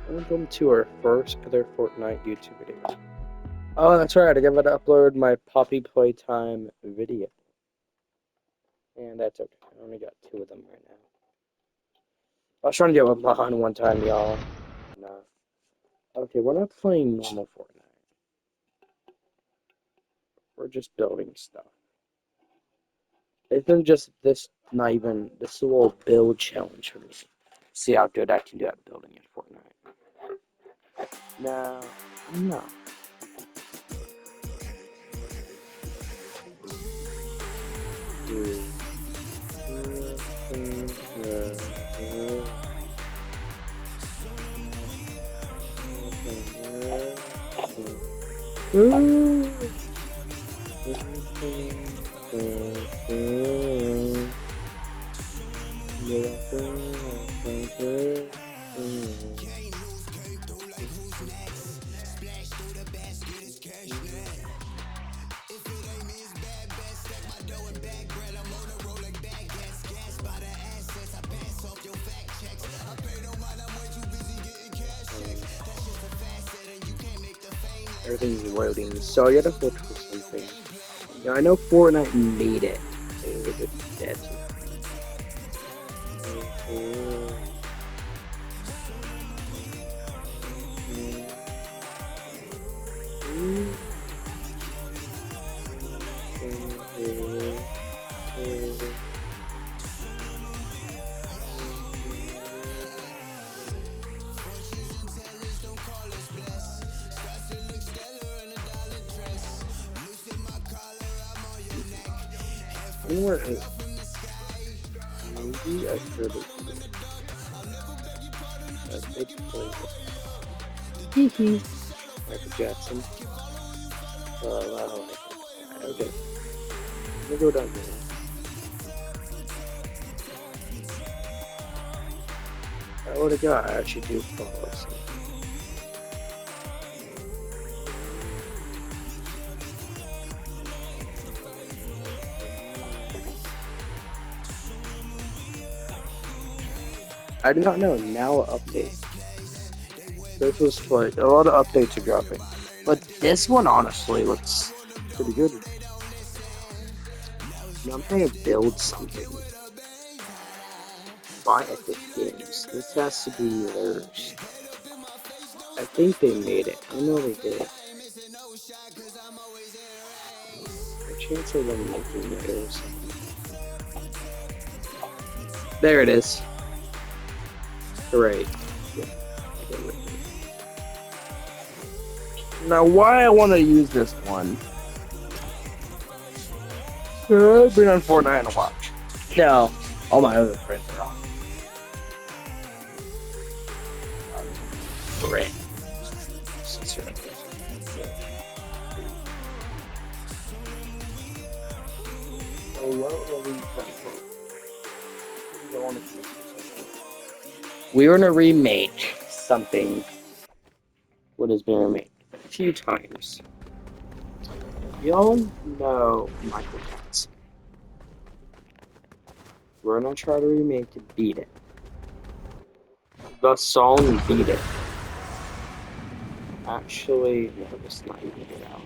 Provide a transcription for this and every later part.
Welcome to our first ever Fortnite YouTube video. Oh, that's right. I got to upload my Poppy Playtime video. And that's okay. I only got 2 of them right now. I was trying to get one behind one time, y'all. No. Okay, we're not playing normal Fortnite. We're just building stuff. It's just this, not even, this is a little build challenge for me. See how good I can do at building in Fortnite. No. Everything's loading, so I gotta look for something. Yeah, I know Fortnite made it. It was dead. Where is it? Maybe I should have. A big place. Hee Michael Jackson. Wow. Okay. Let me go down here. I would have got. I actually do follow some. I did not know. Now update. This was like a lot of updates are dropping, but this one honestly looks pretty good. Now I'm trying to build something. Buy Epic Games. This has to be theirs. I think they made it. I know they did. A chance of them making it or something. There it is. Great. Yeah. Now, why I want to use this one? I've been on Fortnite and watch. No, all my other friends are on. Great. We were gonna remake something. What has been remade a few times. Y'all know Michael Jackson. We're gonna try to remake to Beat It. The song Beat It. Actually, no, let's not even get out.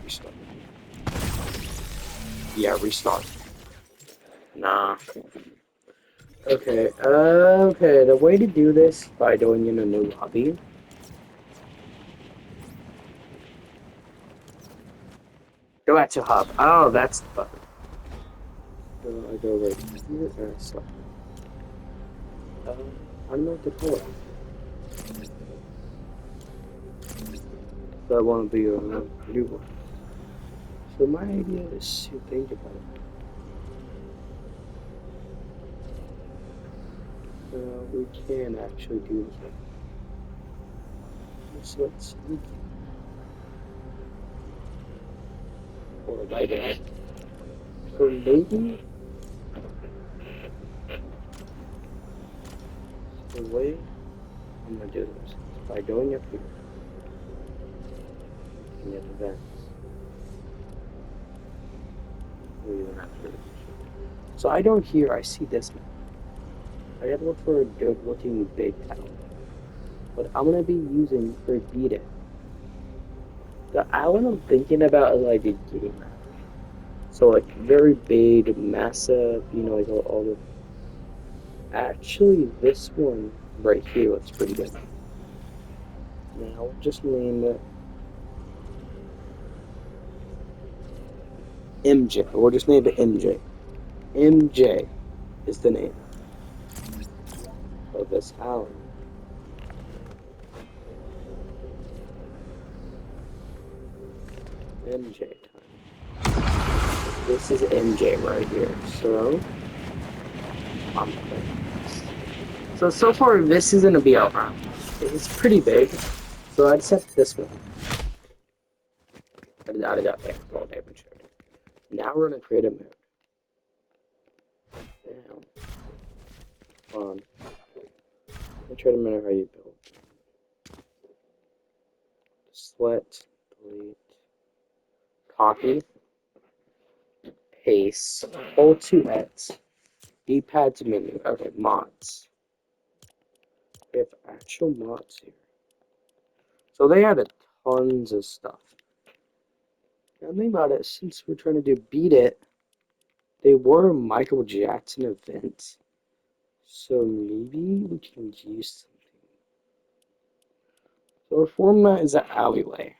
Restart. Yeah, restart. Nah. Okay, the way to do this by doing in a new lobby. Go back to hub. Oh, that's the button. So I go right here and stop. I'm not the color. So I want to be a new one. So my idea is to think about it. We can actually do this. So let's see. Or like that. So maybe the way I'm gonna do this is by going up here and get the vents. So I don't hear. I see this map. I gotta look for a good looking big town. What I'm gonna be using for Beat It. The island I'm thinking about is like a game map. So like very big, massive, like all the. Actually, this one right here looks pretty good. Now we'll just name it MJ. We'll just name it MJ. MJ is the name of this island. MJ time. This is MJ right here. So I'm playing. So far this is gonna be our round. It's pretty big. So I'd set this one. I got there. All damage. Now we're gonna create a mode. Now, let me try to remember how you build. Select, delete, copy, paste, hold 2x, D-pad to menu. Okay, mods. We have actual mods here. So they added tons of stuff. Now think about it, since we're trying to do Beat It, they were Michael Jackson events. So maybe we can use something. So our format is an alleyway.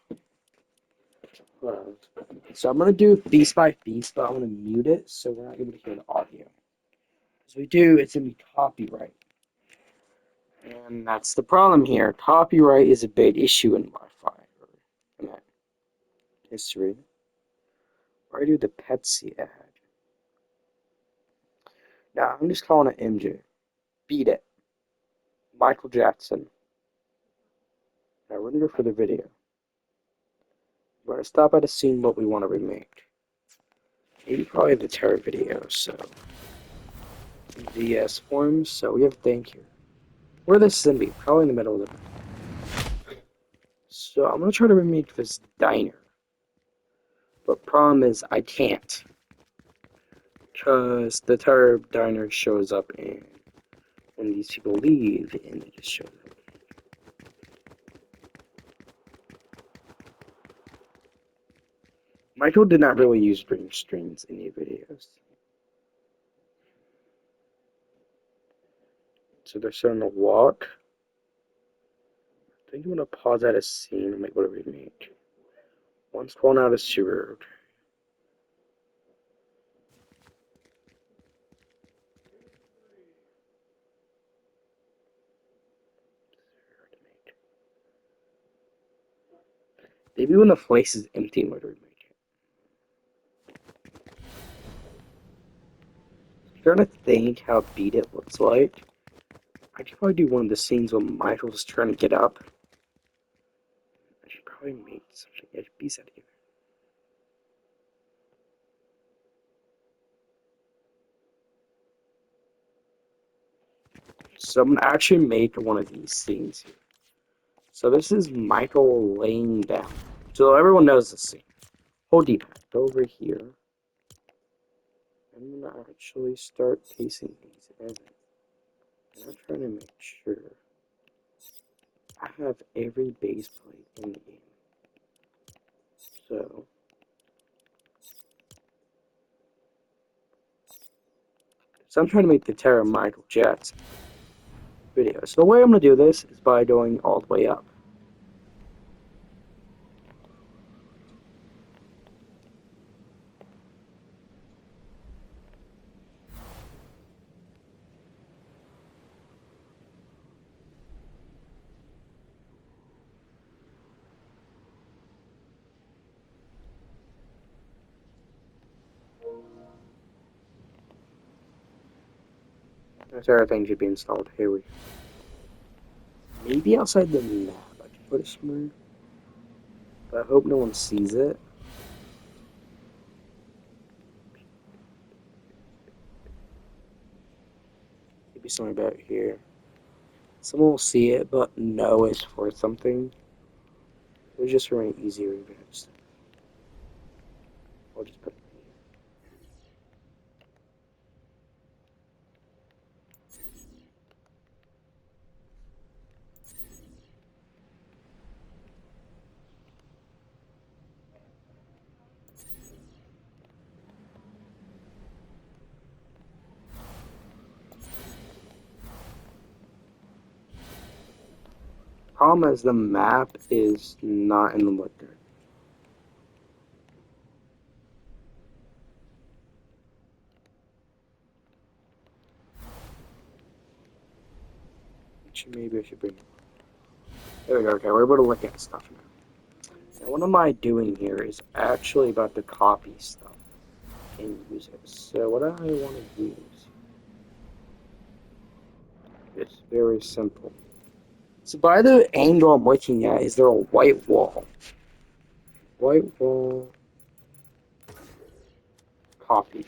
So I'm gonna do piece by piece, but I'm gonna mute it so we're not able to hear the audio. As we do, it's gonna be copyright. And that's the problem here. Copyright is a big issue in Wi-Fi or internet history. Why do the Pepsi ad? Now I'm just calling it MJ. Beat It. Michael Jackson. Now we're gonna go for the video. We're gonna stop at a scene what we want to remake. Maybe probably the terror video, so VS forms, so we have thank you. Where this is gonna be, probably in the middle of the night. So I'm gonna try to remake this diner. But problem is I can't. Because the terror diner shows up and when these people leave and it just shows up. Michael did not really use green screens in the videos. So they're starting to walk. I think I'm gonna pause at a scene and make what a remake. Once fallen out of sewer. Maybe when the place is empty and what a remake. I'm trying to think how Beat It looks like. I could probably do one of the scenes when Michael's trying to get up. I should probably make something piece out of here. So I'm gonna actually make one of these scenes here. So this is Michael laying down. So everyone knows this scene. Hold D-pad over here. I'm gonna actually start pacing these in. And I'm trying to make sure I have every base plate in the game. So I'm trying to make the Terror Michael Jackson video. So the way I'm gonna do this is by going all the way up. That's everything should be installed. Here we go. Maybe outside the map I can put it somewhere. But I hope no one sees it. Maybe somewhere about here. Someone will see it, but know it's for something. It was just really easier events. I'll just put it here. Problem is the map is not in the liquor. Maybe I should bring it. There we go. Okay, we're able to look at stuff now. And what am I doing here is actually about to copy stuff and use it. So what I want to use is very simple. So by the angle I'm looking at, is there a white wall? White wall. Copy.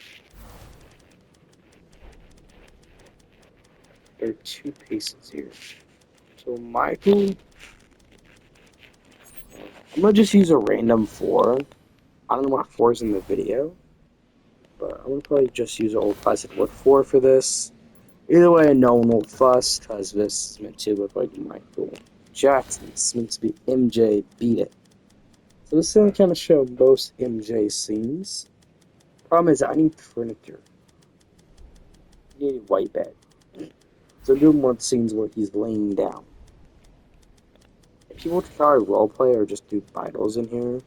There are two pieces here. So Michael, I'm gonna just use a random 4. I don't know what 4 is in the video, but I'm gonna probably just use an old classic wood 4 for this. Either way, no one will fuss, because this is meant to look like Michael Jackson. It's meant to be MJ Beat It. So this is gonna kind of show most MJ scenes. Problem is, I need furniture. I need a white bed. So I'm doing more scenes where he's laying down. If you want to try roleplay or just do vitals in here,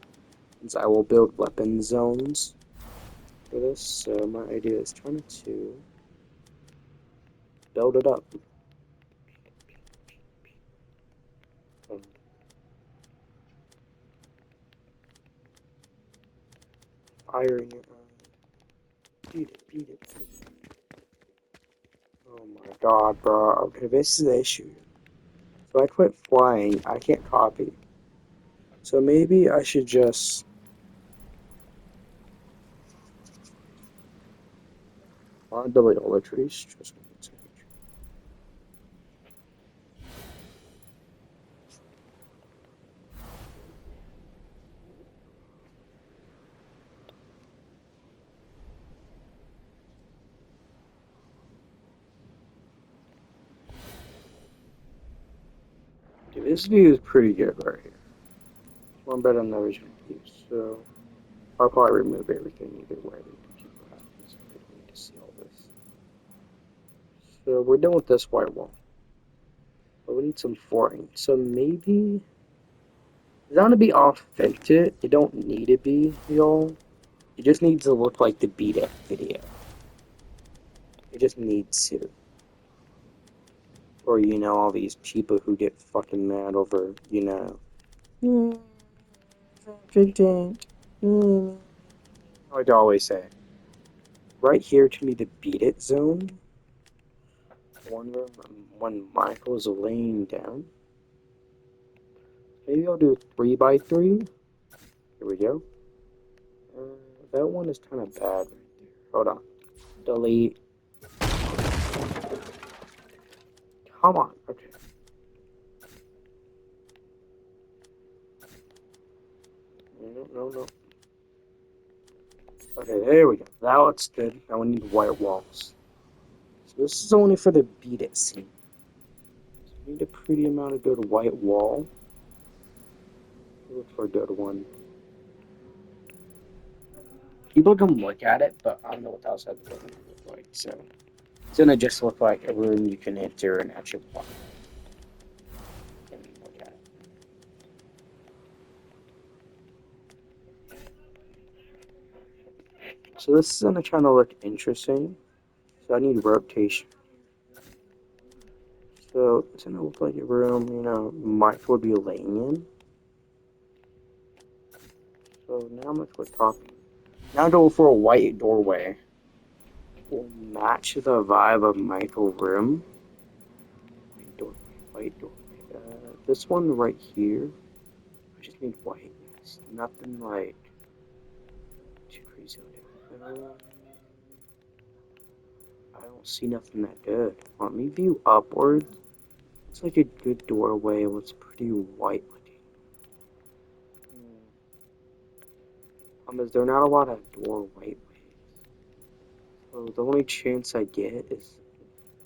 since I will build weapon zones for this, so my idea is trying to build it up. Firing it. Beat it, beat it, beat it. Oh my god, bro. Okay, this is the issue. So I quit flying. I can't copy. So maybe I should just... I want to delete all the trees. Just dude, this view is pretty good right here. One better than the original view. So I'll probably remove everything either way. People have to need to see all this. So we're done with this white wall. But we need some flooring. So maybe it's not gonna be authentic. It don't need to be, y'all. It just needs to look like the Beat It video. It just needs to. Or, you know, all these people who get fucking mad over, you know. Like I always say. Right here to me, the Beat It zone. One room when Michael's laying down. Maybe I'll do 3x3. Here we go. That one is kind of bad right there. Hold on. Delete. Come on. Okay. No. Okay, there we go. Now it's good. Now we need white walls. So this is only for the Beat It scene. So we need a pretty amount of good white wall. Look for a good one. People can look at it, but I don't know what the outside of the building look like. So it's gonna just look like a room you can enter and actually walk and look at it. So this is gonna kind of look interesting. So I need rotation. So it's gonna look like a room, you know, Mike would be laying in. So now I'm gonna quit talking. Now go for a white doorway. Will match the vibe of Michael room. White doorway. This one right here. I just need white. It's nothing like too crazy. I don't see nothing that good. Let me view upwards. It's like a good doorway. It's pretty white looking. Is there not a lot of doorway ways? So the only chance I get is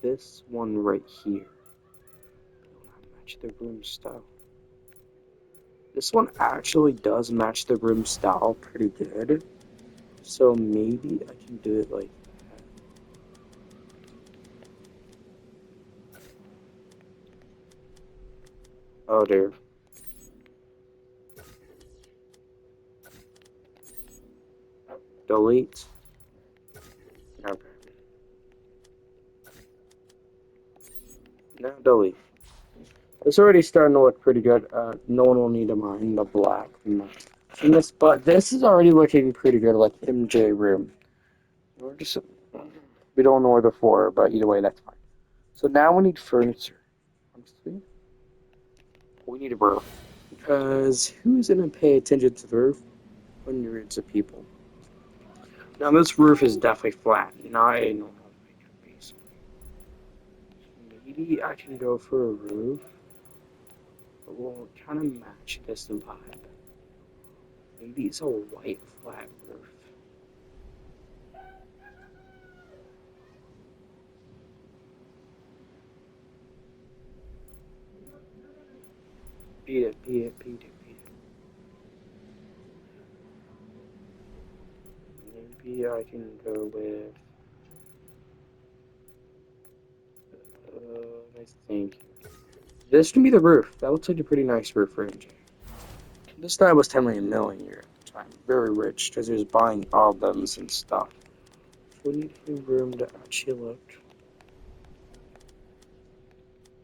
this one right here. Will not match the room style. This one actually does match the room style pretty good. So maybe I can do it like that. Oh dear. Delete. Okay. Now delete. It's already starting to look pretty good. No one will need to mind the black from this, but this is already looking pretty good, like MJ room. We're just we don't know where the four, but either way, that's fine. So now we need furniture. Honestly, we need a roof because who's gonna pay attention to the roof? Hundreds of people. Now this roof is definitely flat, not a normal base. Maybe I can go for a roof, but we'll kind of match this vibe. Maybe it's a white flat roof. Beat it, beat it, beat it, beat it. Maybe I can go with. I think this can be the roof. That looks like a pretty nice roof for MJ. This guy was 10 million millionaire at the time, very rich because he was buying albums and stuff. We need a room to actually look.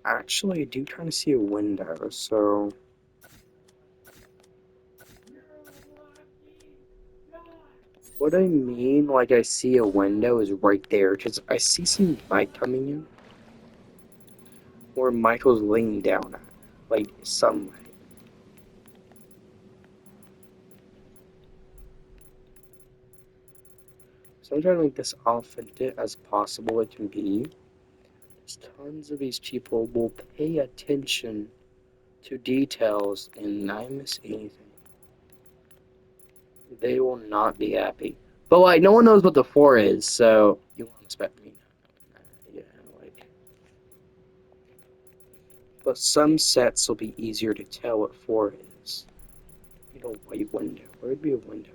Actually, I do kind of see a window, so. What I mean, like I see a window, is right there, because I see some light coming in, where Michael's laying down at, like sunlight. So I'm trying to make this authentic as possible it can be. There's tons of these people will pay attention to details and not miss anything. They will not be happy. But like, no one knows what the 4 is, so you won't expect me not knowing that. Yeah, like. But some sets will be easier to tell what 4 is. You know, white window. Where would be a window?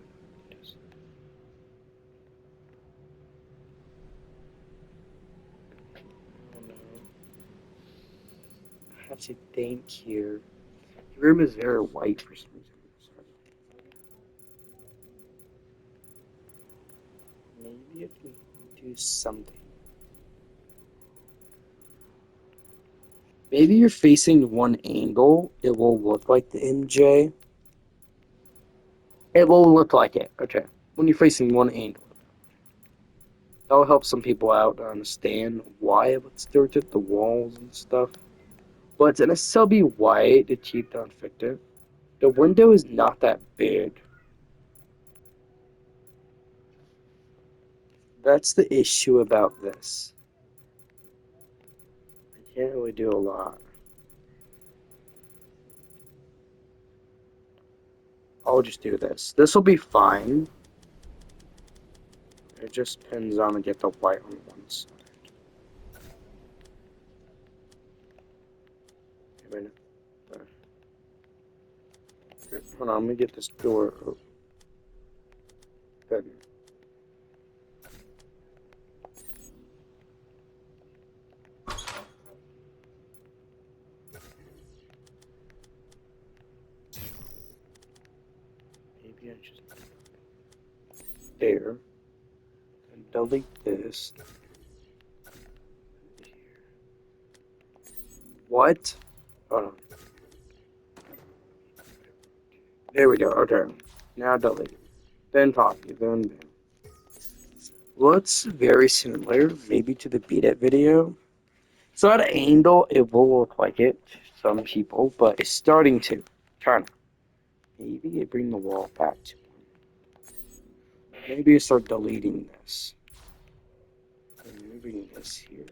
Oh no. I have to think here. The room is very white for some reason. Sorry. Maybe I can do something. Maybe you're facing one angle. It will look like the MJ. It will look like it. Okay. When you're facing one angle. That'll help some people out to understand why it looks dirty, the walls and stuff. But it's gonna still be white to keep the unfected. The window is not that big. That's the issue about this. I can't really do a lot. I'll just do this. This will be fine. It just depends on to get the white on one side. Wait, no. Hold on, let me get this door open. Maybe I just there. And delete this. What? Hold on. There we go. Okay. Now delete. Then copy. Then. Looks very similar, maybe to the Beat It video. So at an angle, it will look like it to some people, but it's starting to kind of. Maybe I bring the wall back to one. Maybe I start deleting this. And moving this here.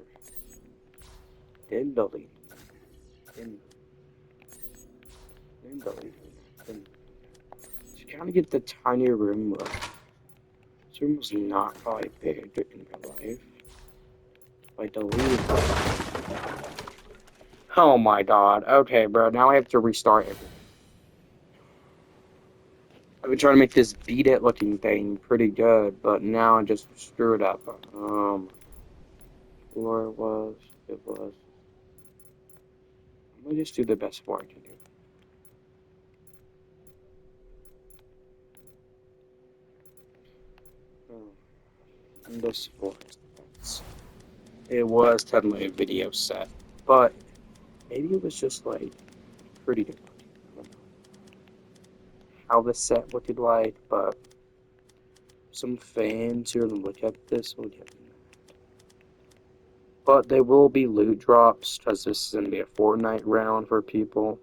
Then deleting. Then deleting. Then to kind of get the tinier room look. This room was not probably big in my life. By deleting. Oh my god. Okay, bro. Now I have to restart everything. I've been trying to make this Beat It looking thing pretty good, but now I just screwed up. Or it was. I'm Let me just do the best work I can do. And this was, it was technically a video set, but maybe it was just like pretty good. I don't know how the set looked like, but some fans who are gonna look at this will get mad. But there will be loot drops because this is gonna be a Fortnite round for people,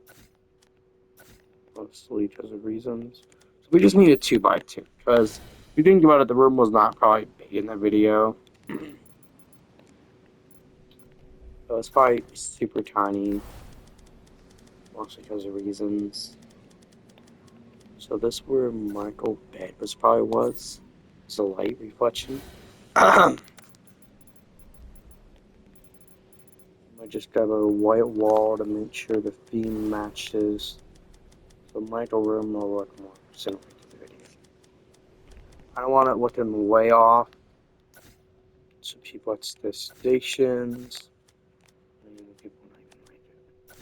mostly because of reasons. So we just need a 2x2 because if you think about it, the room was not probably big in the video. So it's probably super tiny, mostly because of reasons. So this where Michael bed was probably was. It's a light reflection. I just got a white wall to make sure the theme matches. So Michael room will look more similar to the video. I don't want it looking way off. So people at the stations. People not even like it.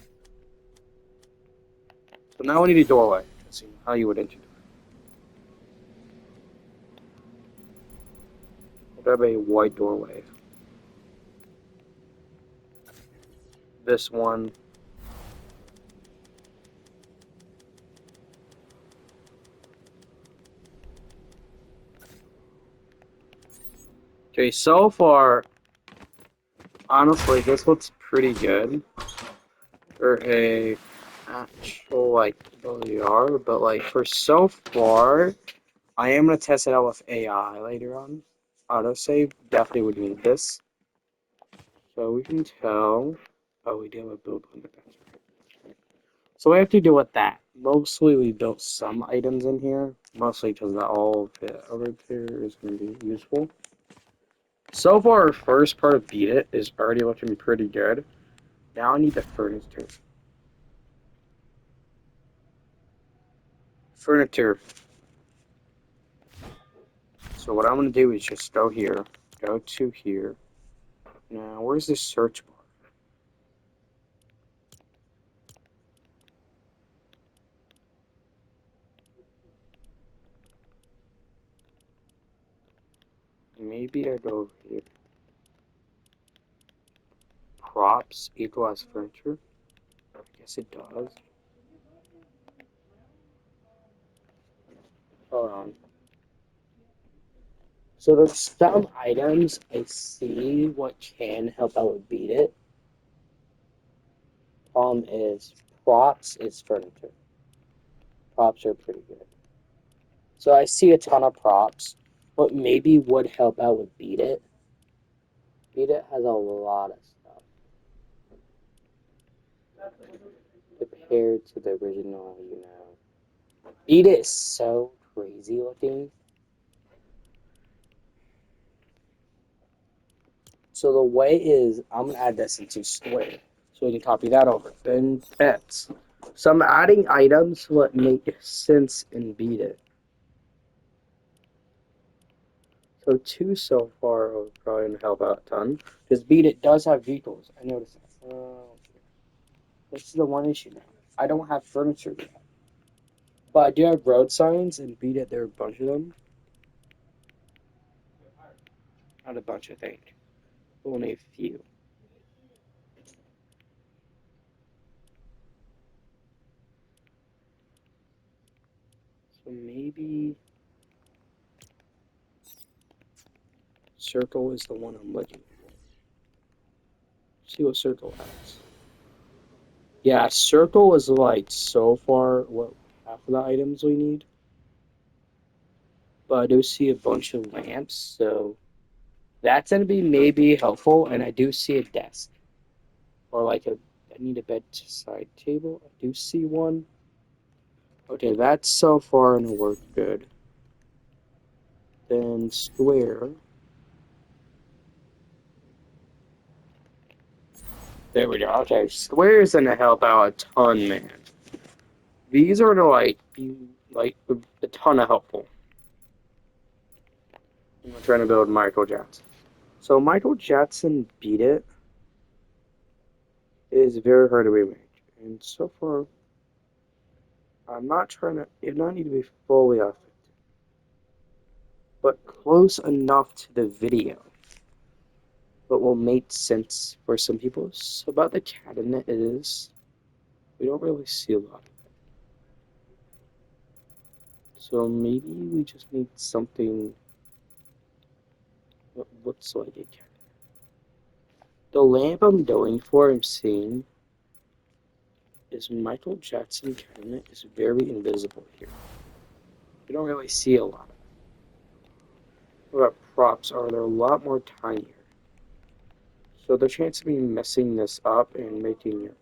So now we need a doorway. Let's see how you would enter. We'll have a white doorway. This one. Okay, so far, honestly, this looks pretty good for a actual like LDR, but like for so far, I am gonna test it out with AI later on. Autosave definitely would need this, so we can tell. Oh, we do have a build limit. So we have to deal with that. Mostly, we built some items in here, mostly because not all of it over there is gonna be useful. So far, our first part of Beat It is already looking pretty good. Now I need the furniture. Furniture. So what I'm going to do is just go here. Go to here. Now, where's the search bar? Maybe I go over here. Props equals furniture. I guess it does. Hold on. So there's some items I see what can help out with Beat It. Is props is furniture. Props are pretty good. So I see a ton of props. What maybe would help out with Beat It. Beat It has a lot of stuff compared to the original, you know. Beat It is so crazy looking. So the way is, I'm gonna add this into Square, so we can copy that over. Then pets. So I'm adding items what make sense in Beat It. So two so far are probably gonna help out a ton because Beat It does have vehicles. I noticed that. This is the one issue now. I don't have furniture yet, but I do have road signs and Beat It. There are a bunch of them. Not a bunch, I think. Only a few. So maybe circle is the one I'm looking for. See what circle has. Yeah, circle is like so far what half of the items we need. But I do see a bunch of lamps, so that's gonna be maybe helpful. And I do see a desk or like a. I need a bedside table. I do see one. Okay, that's so far gonna work good. Then square. There we go. Okay, square is gonna help out a ton, man. These are gonna like be like a ton of helpful. I'm trying to build Michael Jackson. So Michael Jackson Beat It is very hard to remake. And so far, I'm not trying to, it not need to be fully authentic, but close enough to the video, but will make sense for some people. So about the cabinet is, we don't really see a lot of it. So maybe we just need something that looks like a cabinet. The lamp I'm going for, I'm seeing, is Michael Jackson cabinet is very invisible here. You don't really see a lot of it. What about props? Are they're a lot more tinier. So the chance of me messing this up and making it.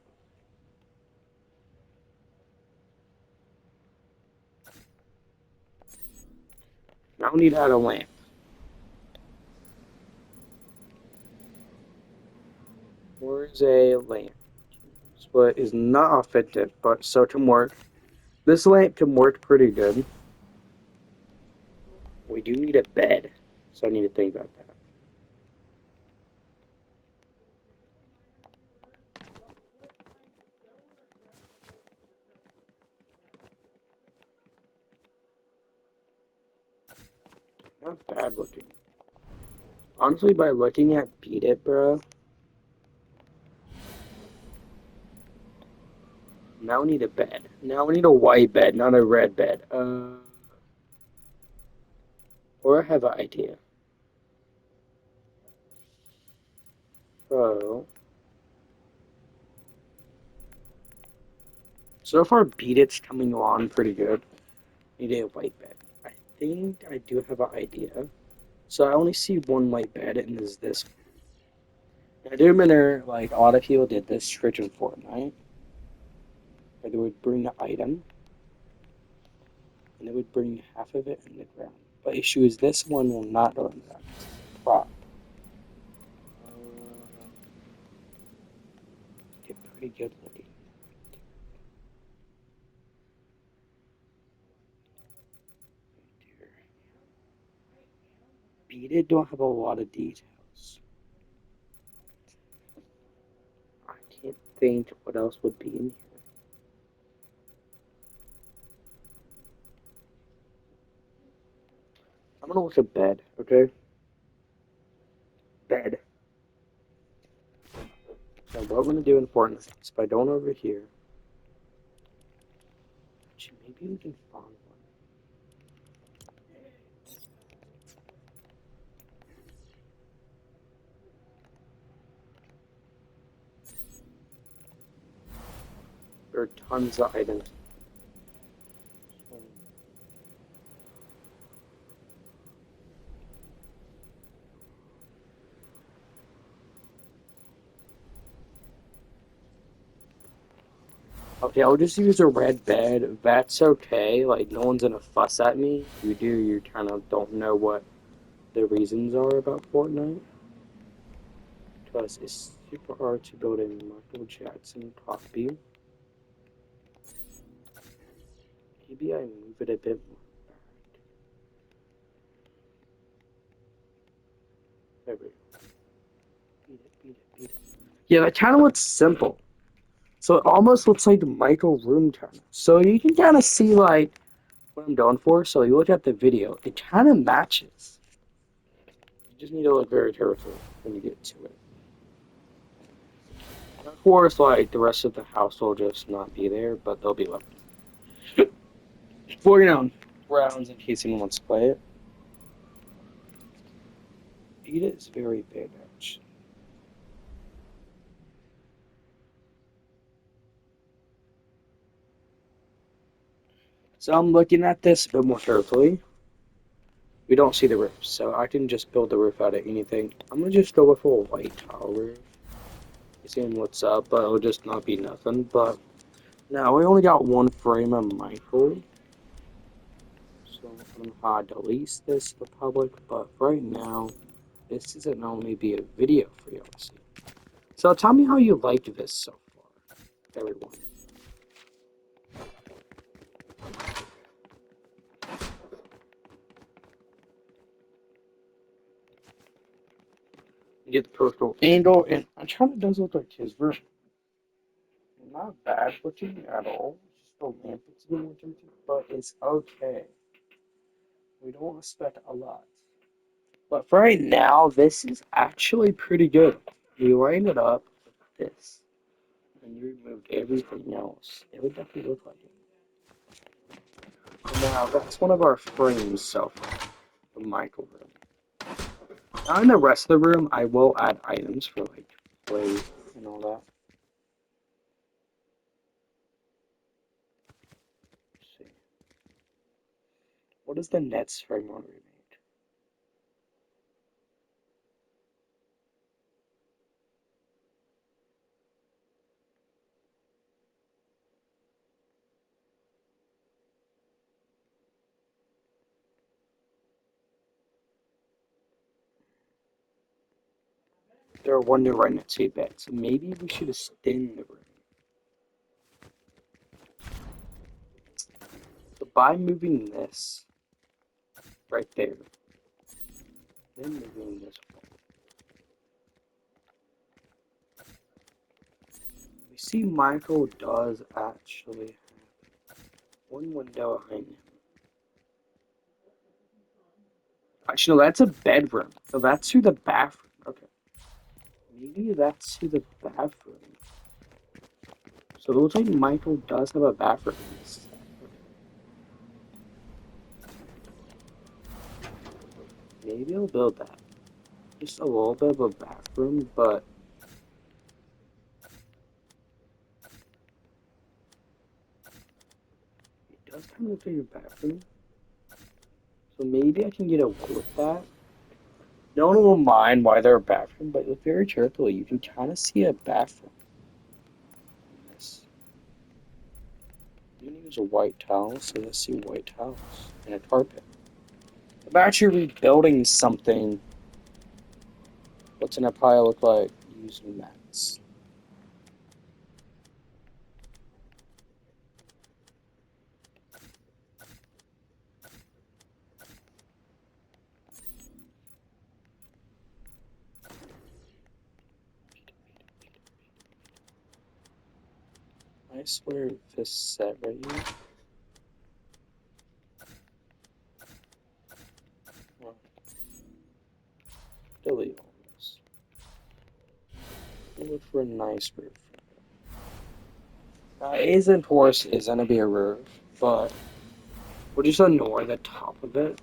Now we need to add a lamp. Where's a lamp? Split is not authentic, but so can work. This lamp can work pretty good. We do need a bed, so I need to think about that. Not bad looking. Honestly, by looking at Beat It, bro, now we need a bed. Now we need a white bed, not a red bed. Or I have an idea. So far, Beat It's coming along pretty good. Need a white bed. I think I do have an idea. So I only see one white bed, and is this. I do remember, like, a lot of people did this trick in Fortnite, where they would bring the item, and they would bring half of it in the ground. But issue is this one will not go in the ground. It's a prop. Get pretty good looking. Beat It don't have a lot of details. I can't think what else would be in here. I'm gonna look at bed, okay? Bed. So what I'm gonna do in Fortnite is if I don't over here, actually maybe we can find one. There are tons of items. Okay, I'll just use a red bed. That's okay. Like, no one's gonna fuss at me. If you do, you kind of don't know what the reasons are about Fortnite. Because it's super hard to build a Michael Jackson copy. Maybe I move it a bit more back. There we go. Beat it, beat it, beat it. Yeah, that kind of looks simple. So it almost looks like the Michael room kind of. So you can kind of see, like, what I'm going for. So you look at the video, it kind of matches. You just need to look very careful when you get to it. And of course, like, the rest of the house will just not be there, but they'll be left for, rounds in case anyone wants to play it. Beat It is very big, actually. So I'm looking at this a bit more carefully. We don't see the roof, so I can just build the roof out of anything. I'm gonna just go with a white tile roof. Seeing what's up, but it'll just not be nothing. But now we only got one frame of Michael. So I don't know how I delete this to the public, but right now, this isn't only be a video for y'all to see. So tell me how you liked this so far, everyone. You get the personal angle, and it kind of does look like his version. not bad looking at all. Just the lamp is a little dirty, but it's okay. We don't expect a lot. But for right now, this is actually pretty good. You line it up with this, and you removed everything else. It would definitely look like it. Now, that's one of our frames so far, the Michael room. Now in the rest of the room, I will add items for like play and all that. Let's see. What is the Nets frame one we made? There are one new right next to bed, so maybe we should extend the room. So by moving this right there, then moving this one, we see Michael does actually have one window behind him. Actually, no, that's a bedroom. So that's through the bathroom. Okay. Maybe that's through the bathroom. So it looks like Michael does have a bathroom. Maybe I'll build that. Just a little bit of a bathroom, but it does kind of look like a bathroom. So maybe I can get away with that. No one will mind why they're a bathroom, but look very carefully. You can kind of see a bathroom. Yes. I'm gonna use a white towel, so let's see white towels and a carpet. I'm actually rebuilding something. What's in a pile look like using mats? I swear this set right here. Well, delete all this. Look for a nice roof. Isn't horse is gonna be a roof, but we'll just ignore the top of it.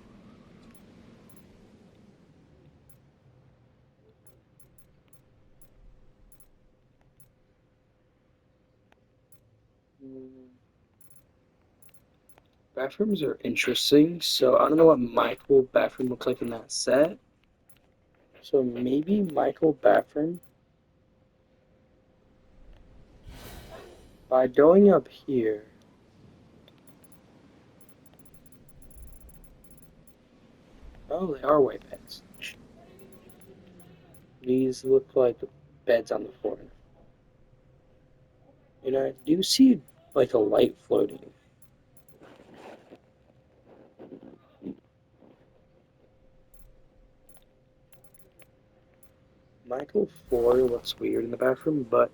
Bathrooms are interesting, so I don't know what Michael bathroom looks like in that set. So maybe Michael bathroom. By going up here, oh, they are white beds. These look like beds on the floor. You know, I do see like a light floating. Michael floor looks weird in the bathroom, but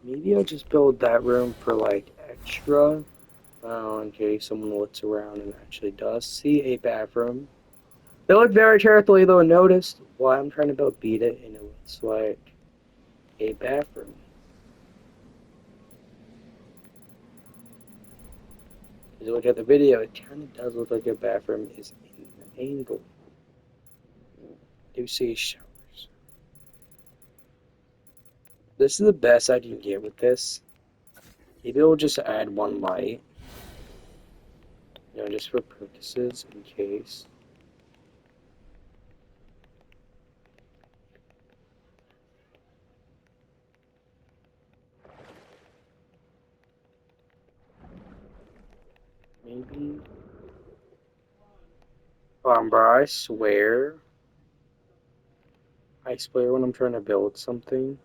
maybe I'll just build that room for like extra. In case someone looks around and actually does see a bathroom. They look very carefully though and noticed why I'm trying to build beat it and it looks like a bathroom. As you look at the video, it kind of does look like a bathroom is in an angle. Do see showers. This is the best I can get with this. Maybe we'll just add one light. You know, just for purposes in case. Maybe. Bro, I swear when I'm trying to build something.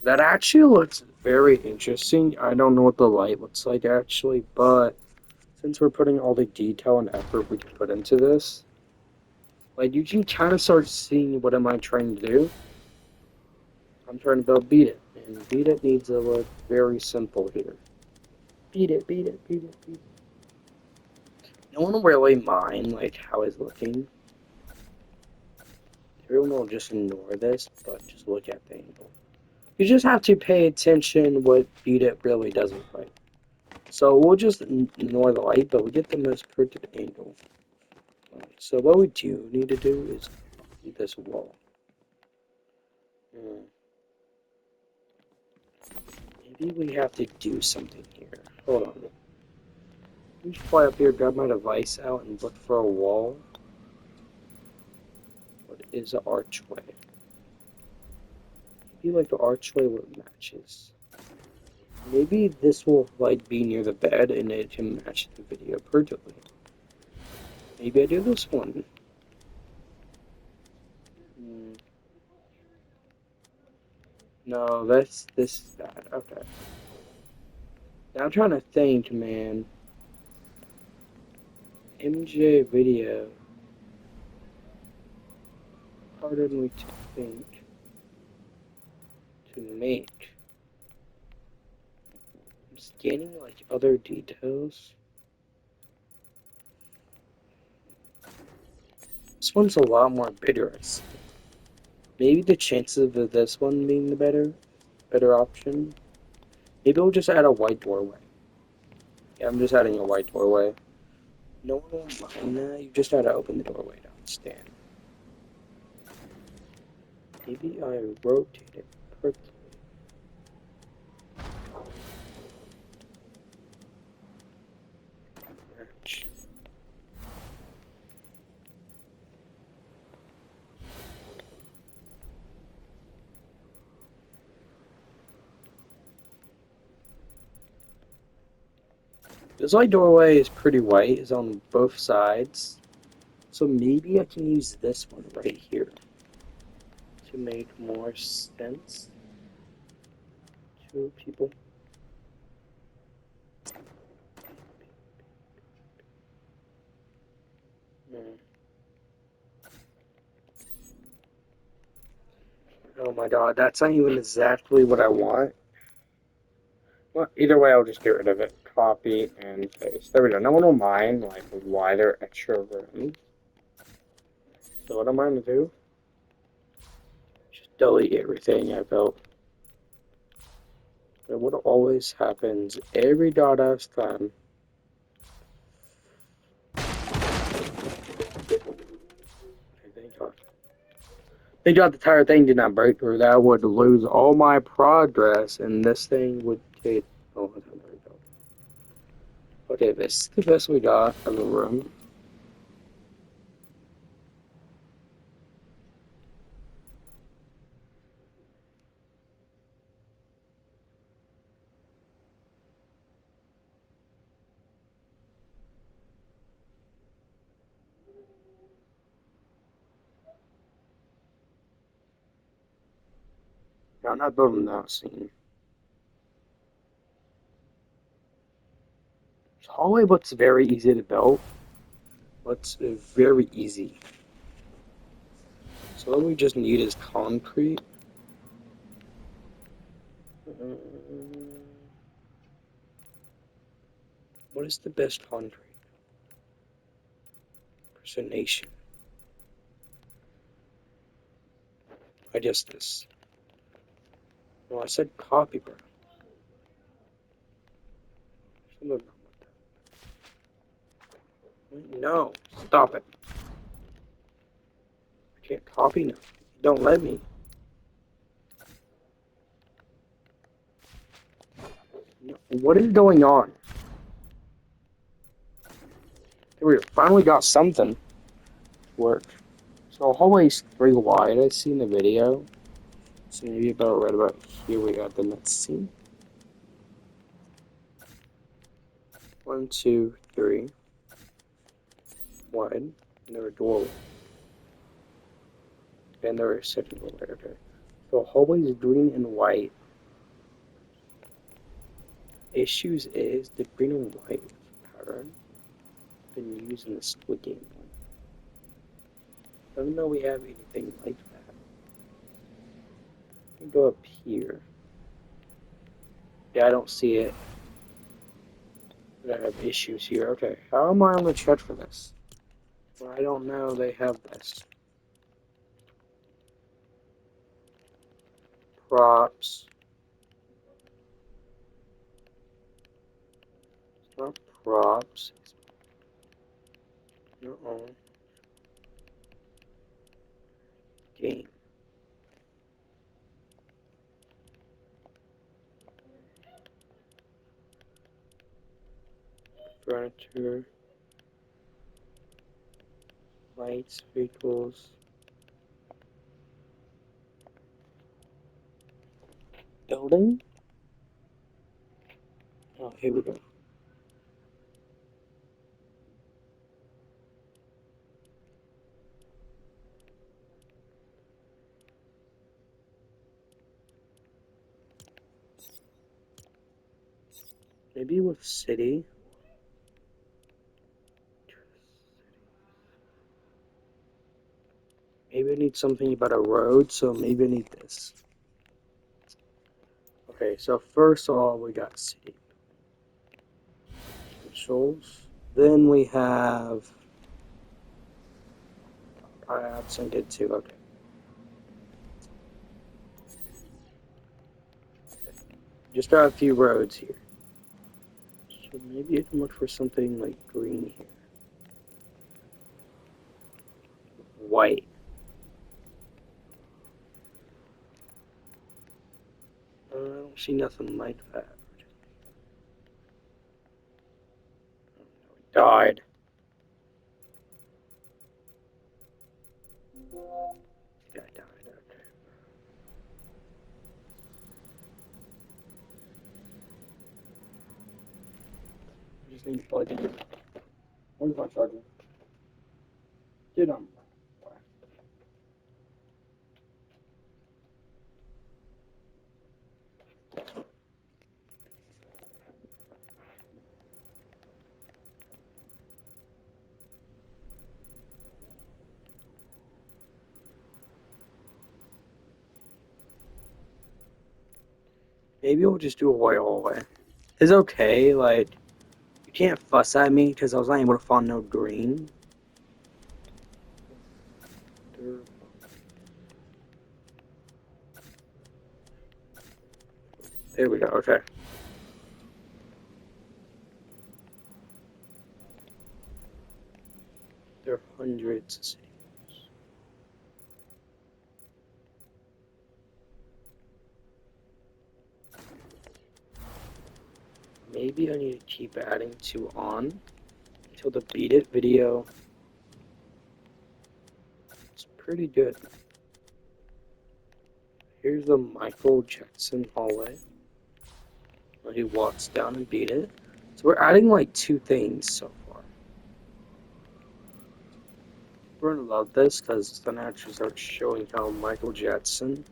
That actually looks very interesting. I don't know what the light looks like actually, but since we're putting all the detail and effort we can put into this, Like, you can kind of start seeing what am I trying to do. I'm trying to build Beat It, and Beat It needs to look very simple here. Beat it, beat it, beat it, beat it. No one will really mind, like, how it's looking. Everyone will just ignore this, but just look at the angle. You just have to pay attention what Beat It really does look like. So we'll just ignore the light, but we get the most perfect angle. So what we do need to do is this wall. Maybe we have to do something here. Hold on. Let me fly up here, grab my device out, and look for a wall. What is an archway? Maybe like the archway what matches. Maybe this will like be near the bed and it can match the video perfectly. Maybe I do this one. No, this is bad. Okay. Now I'm trying to think, man. MJ video. Pardon me to think. To make. I'm scanning like other details. This one's a lot more vigorous. Maybe the chances of this one being the better option. Maybe we'll just add a white doorway. Yeah, I'm just adding a white doorway. No one will mind that. You just gotta open the doorway to understand. Maybe I rotate it perfectly. Match. This light doorway is pretty white. It's on both sides. So maybe I can use this one right here to make more sense to people. Oh my god, that's not even exactly what I want. Well, either way, I'll just get rid of it. Copy and paste. There we go. No one will mind, like, why they're extra rooms. So what I'm going to do, just delete everything I built. And what always happens every .s time. Thank God. Thank God the entire thing did not break through. That would lose all my progress, and this thing would get. Oh, there we go. Okay, this is the best we got of the room. No, I'm not building that scene. Hallway looks very easy to build. Looks very easy. So what we just need is concrete. What is the best concrete? Impersonation. I guess this. No, I said copy, bro. No, stop it. I can't copy now. Don't let me. No. What is going on? We finally got something to work. So hallway's 3 wide, I see in the video. So maybe about right about here we got the next scene. 1, 2, 3. Wide. And there are doorway. And there are second doorway, okay. So hallway is green and white. Issues is the green and white pattern been used in the Squid Game one. Don't know we have anything like that. We can go up here. Yeah, I don't see it. But I have issues here. Okay, how am I on the chart for this? Well, I don't know they have this. Props. It's not props. No. Game. Furniture. Lights. Vehicles. Building? Oh, here we go. Maybe with city. Maybe I need something about a road, so maybe I need this. Okay, so first of all, we got city controls. Then we have absent it too. Okay. Just got a few roads here. So maybe I can look for something like green here. White. I don't see nothing like that. Died. Guy died. Okay. I just need to plug it in. Where's my charger? Get on. Maybe we'll just do a white hallway. It's okay, like, you can't fuss at me because I was not able to find no green. There we go, okay. There are hundreds of cities. Maybe I need to keep adding 2 on until the Beat It video. It's pretty good. Here's the Michael Jackson hallway. Where he walks down and Beat It. So we're adding like 2 things so far. We're gonna love this because then I actually start showing how Michael Jackson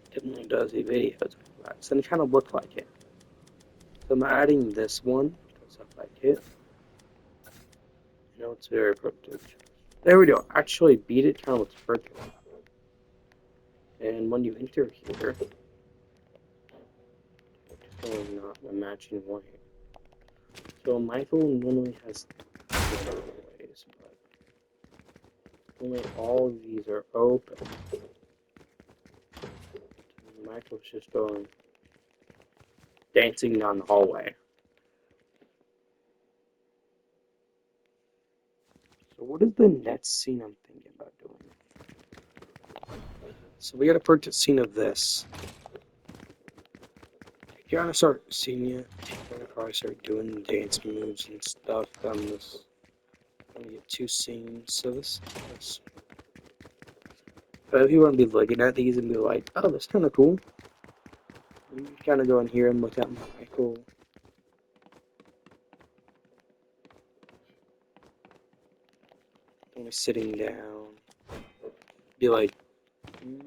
typically does the videos. So they kind of look like it. So I'm adding this one because I like it. You know, it's very perfect. There we go. Actually, Beat It kind of looks perfect. And when you enter here, it's going not matching white. So Michael normally has ways, but only all of these are open. Michael's just going dancing down the hallway. So what is the next scene I'm thinking about doing? So we got a purchase scene of this. You gotta start seeing it. I'm gonna probably start doing the dance moves and stuff on this. I'm gonna get 2 scenes. So this. But if you want to be looking at these and be like, oh, that's kind of cool, you can kind of go in here and look at Michael. Only sitting down. Be like, and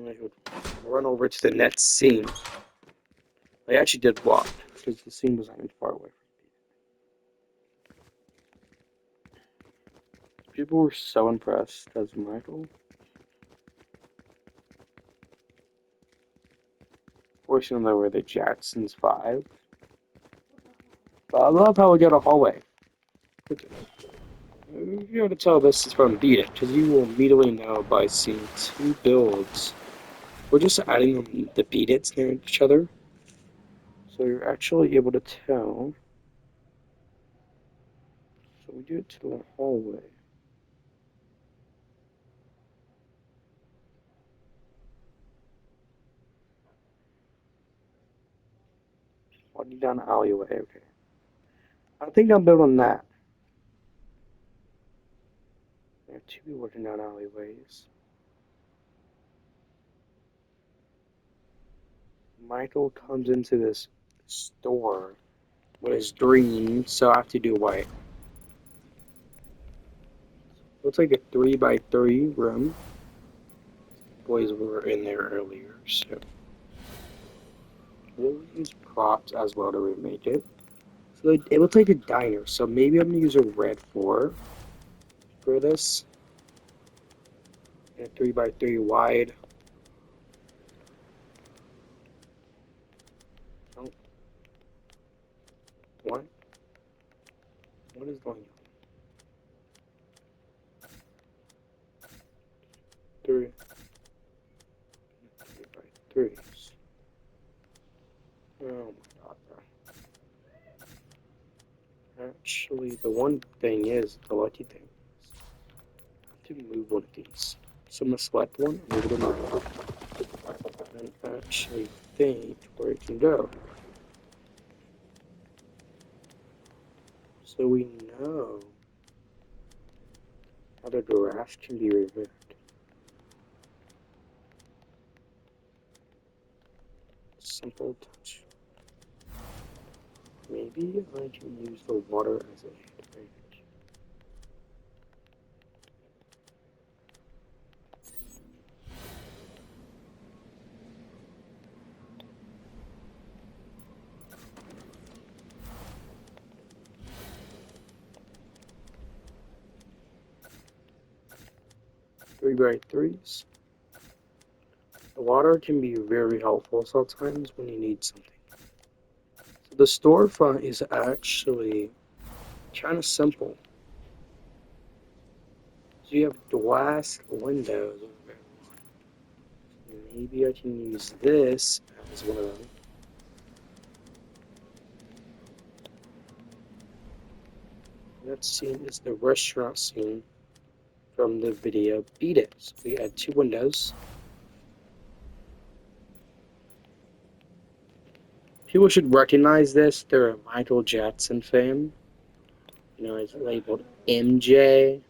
I would run over to the next scene. I actually did walk because the scene was not even far away. People were so impressed as Michael. Fortunately, they were the Jacksons 5. But I love how we got a hallway. You'll be able to tell this is from Beat It, because you will immediately know by seeing two builds. We're just adding the Beat Its near each other. So you're actually able to tell. So we do it to the hallway. Walking down the alleyway, okay. I think I'm building that. There are two people working down alleyways. Michael comes into this store with his dream, so I have to do white. Looks like a 3x3 room. Boys were in there earlier, so we'll use props as well to remake it. So it looks like a diner, so maybe I'm gonna use a red 4 for this. And a 3x3 wide. Oh, what? What is going on? 3. 3x3s. Oh my god. Actually, the one thing is, the lucky thing is, I have to move one of these. So I'm gonna select one and move it around. And actually think where it can go. So we know how the giraffe can be removed. Simple touch. Maybe I can use the water as a hand. 3x3s. The water can be very helpful sometimes when you need something. So the storefront is actually kind of simple. So you have glass windows over there. Maybe I can use this as one of them. That scene is the restaurant scene from the video Beat It. So we add two windows. People should recognize this. They're a Michael Jackson fan. You know, it's labeled MJ.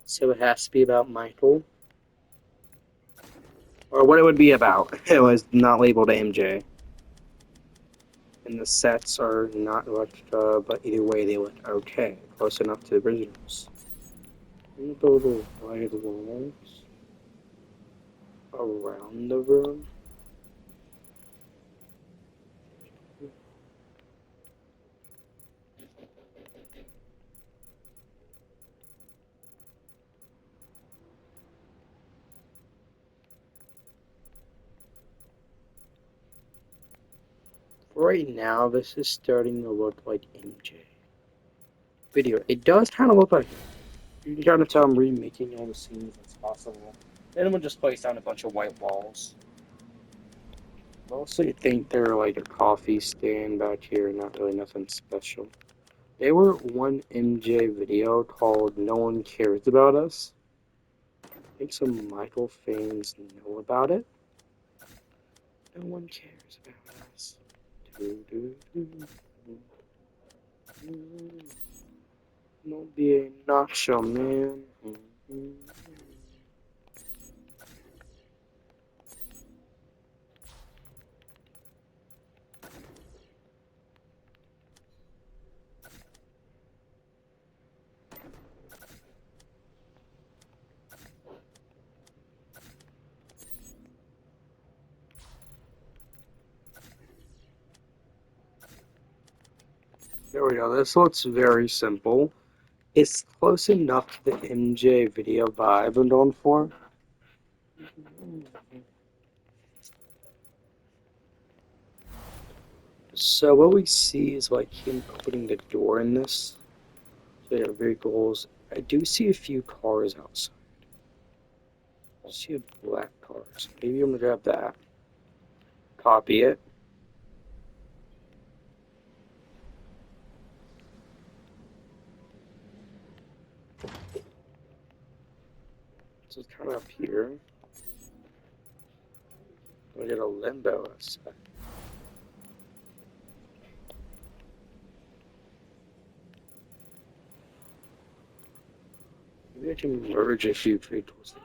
So it has to be about Michael. Or what it would be about. It was not labeled MJ. And the sets are not replica, but either way they look okay. Close enough to the originals. And build the wide walls around the room. Right now, this is starting to look like MJ. Video. It does kind of look like it. You can kind of tell I'm remaking all the scenes as possible. Then we'll just place down a bunch of white walls. Mostly think they're like a coffee stand back here, not really nothing special. They were one MJ video called No One Cares About Us. I think some Michael fans know about it. No one cares about us. Don't be a nacho man. There we go. This looks very simple. It's close enough to the MJ video vibe I'm going for. So what we see is like him opening the door in this. So yeah, vehicles. I do see a few cars outside. I see a black car. So maybe I'm gonna grab that. Copy it. So it's kind of up here. We get a limbo outside. Maybe I can merge a few vehicles.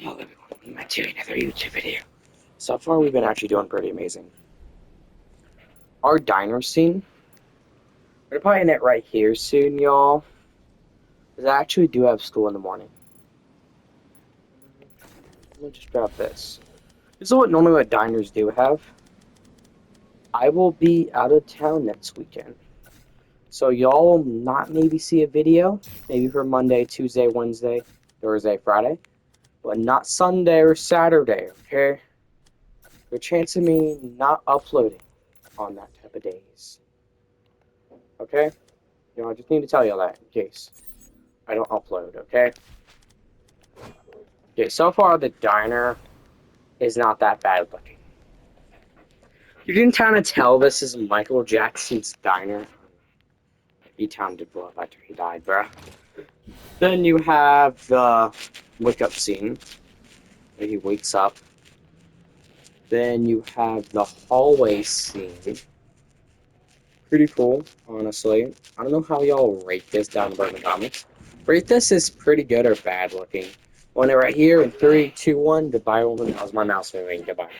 Hello everyone, welcome back to another YouTube video. So far we've been actually doing pretty amazing. Our diner scene, we're probably in it right here soon, y'all. Because I actually do have school in the morning. Let me just grab this. This is what normally what diners do have. I will be out of town next weekend. So y'all will not maybe see a video, maybe for Monday, Tuesday, Wednesday, Thursday, Friday, but not Sunday or Saturday, okay? There's a chance of me not uploading on that type of days. Okay? You know, I just need to tell you all that in case I don't upload, okay? Okay, so far the diner is not that bad looking. You can kind of tell this is Michael Jackson's diner. E-Town did blow up after he died, bruh. Then you have the wake-up scene, where he wakes up. Then you have the hallway scene. Pretty cool, honestly. I don't know how y'all rate this down below in the comments. Rate this as pretty good or bad looking. One right here in 3, 2, 1. Goodbye, woman. That was my mouse moving. Goodbye.